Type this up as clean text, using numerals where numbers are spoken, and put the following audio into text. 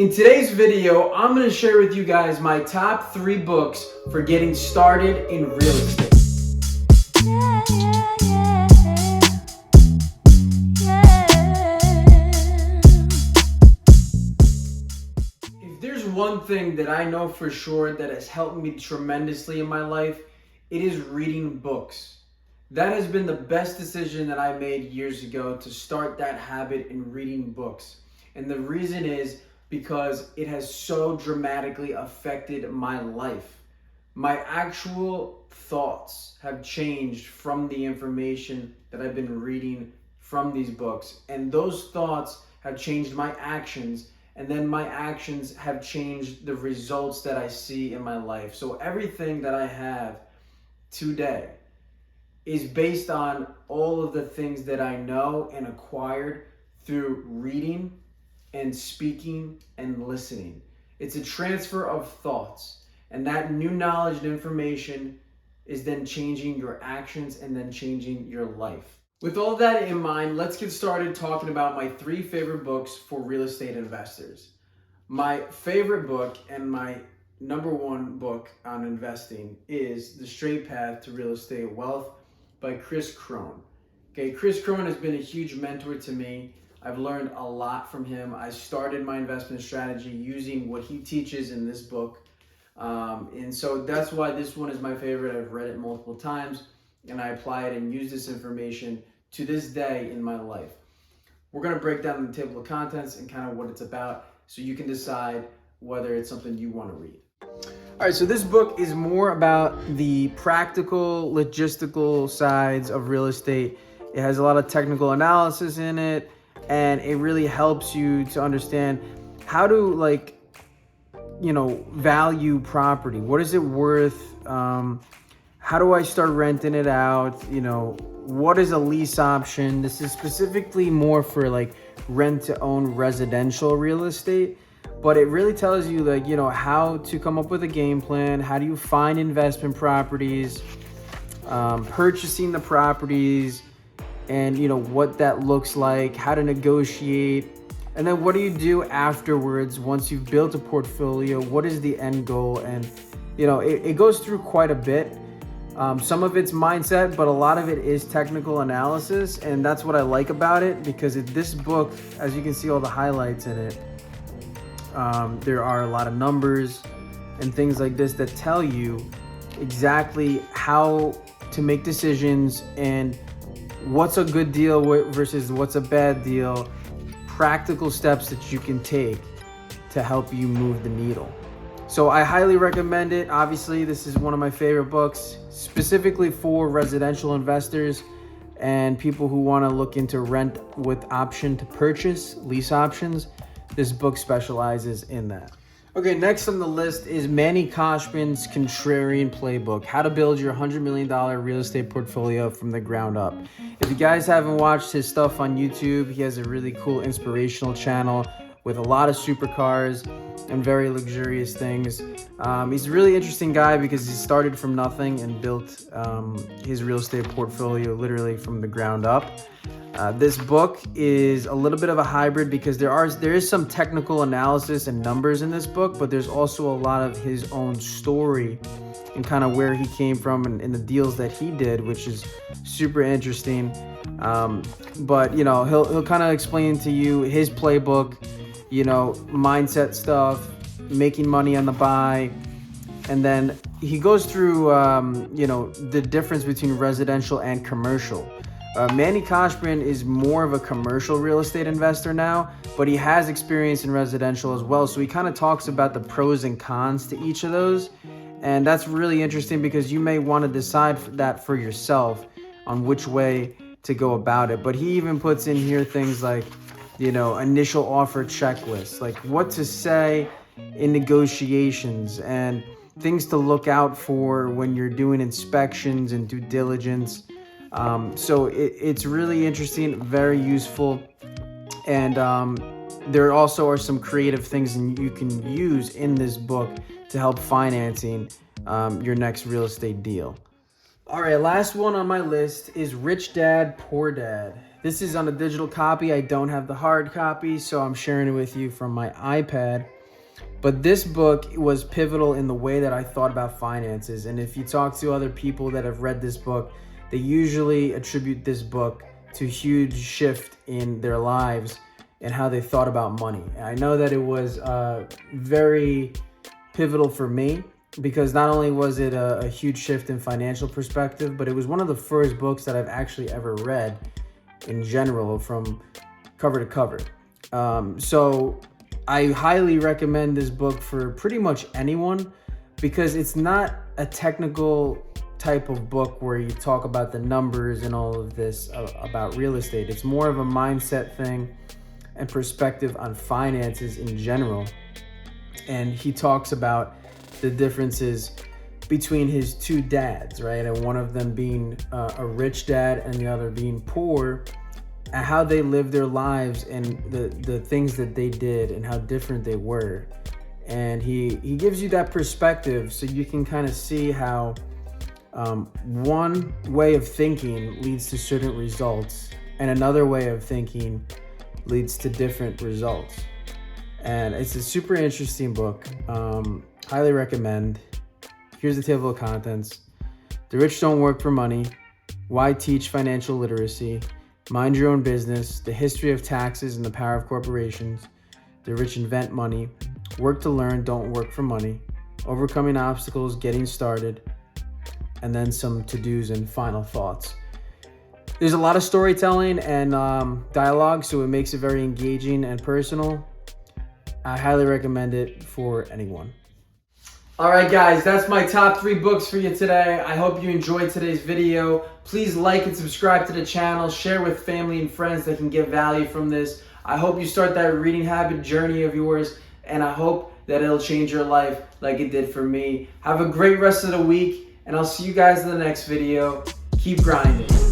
In today's video, I'm going to share with you guys my top 3 books for getting started in real estate. If there's one thing that I know for sure that has helped me tremendously in my life, it is reading books. That has been the best decision that I made years ago, to start that habit in reading books. And the reason is because it has so dramatically affected my life. My actual thoughts have changed from the information that I've been reading from these books. And those thoughts have changed my actions. And then my actions have changed the results that I see in my life. So everything that I have today is based on all of the things that I know and acquired through reading and speaking and listening. It's a transfer of thoughts, and that new knowledge and information is then changing your actions and then changing your life. With all that in mind, let's get started talking about my 3 favorite books for real estate investors. My favorite book and my number 1 book on investing is The Straight Path to Real Estate Wealth by Chris Crone. Okay, Chris Crone has been a huge mentor to me. I've learned a lot from him. I started my investment strategy using what he teaches in this book. And so that's why this one is my favorite. I've read it multiple times and I apply it and use this information to this day in my life. We're going to break down the table of contents and kind of what it's about so you can decide whether it's something you want to read. All right, so this book is more about the practical, logistical sides of real estate. It has a lot of technical analysis in it, and it really helps you to understand how to value property. What is it worth? How do I start renting it out? What is a lease option? This is specifically more for rent to own residential real estate, but it really tells you how to come up with a game plan. How do you find investment properties, purchasing the properties, and what that looks like, how to negotiate, and then what do you do afterwards once you've built a portfolio? What is the end goal? And it goes through quite a bit. Some of it's mindset, but a lot of it is technical analysis, and that's what I like about it, because this book, as you can see all the highlights in it, there are a lot of numbers and things like this that tell you exactly how to make decisions and what's a good deal versus what's a bad deal, practical steps that you can take to help you move the needle. So I highly recommend it. Obviously, this is one of my favorite books, specifically for residential investors and people who want to look into rent with option to purchase, lease options. This book specializes in that. Okay, next on the list is Manny Koshman's Contrarian Playbook, How to Build Your $100 Million Real Estate Portfolio from the Ground Up. If you guys haven't watched his stuff on YouTube, he has a really cool inspirational channel with a lot of supercars and very luxurious things. He's a really interesting guy because he started from nothing and built his real estate portfolio literally from the ground up. This book is a little bit of a hybrid because there is some technical analysis and numbers in this book, but there's also a lot of his own story and kind of where he came from and the deals that he did, which is super interesting. But he'll kind of explain to you his playbook, mindset stuff, making money on the buy, and then he goes through the difference between residential and commercial. Manny Koshman is more of a commercial real estate investor now, but he has experience in residential as well. So he kind of talks about the pros and cons to each of those. And that's really interesting because you may want to decide that for yourself on which way to go about it. But he even puts in here things like, initial offer checklist, like what to say in negotiations and things to look out for when you're doing inspections and due diligence. So it's really interesting, very useful, and there also are some creative things you can use in this book to help financing your next real estate deal. All right, last one on my list is Rich Dad, Poor Dad This is on a digital copy. I don't have the hard copy, so I'm sharing it with you from my iPad. But this book was pivotal in the way that I thought about finances. And if you talk to other people that have read this book, they usually attribute this book to a huge shift in their lives and how they thought about money. And I know that it was very pivotal for me, because not only was it a huge shift in financial perspective, but it was one of the first books that I've actually ever read in general from cover to cover. So I highly recommend this book for pretty much anyone, because it's not a technical type of book where you talk about the numbers and all of this about real estate. It's more of a mindset thing and perspective on finances in general. And he talks about the differences between his two dads, right? And one of them being a rich dad and the other being poor, and how they lived their lives and the things that they did and how different they were. And he gives you that perspective so you can kind of see how one way of thinking leads to certain results and another way of thinking leads to different results. And it's a super interesting book. Highly recommend. Here's the table of contents. The Rich Don't Work for Money, Why Teach Financial Literacy, Mind Your Own Business, The History of Taxes and the Power of Corporations, The Rich Invent Money, Work to Learn, Don't Work for Money, Overcoming Obstacles, Getting Started, and then some to-dos and final thoughts. There's a lot of storytelling and dialogue, so it makes it very engaging and personal. I highly recommend it for anyone. All right, guys, that's my top 3 books for you today. I hope you enjoyed today's video. Please like and subscribe to the channel. Share with family and friends that can get value from this. I hope you start that reading habit journey of yours, and I hope that it'll change your life like it did for me. Have a great rest of the week, and I'll see you guys in the next video. Keep grinding.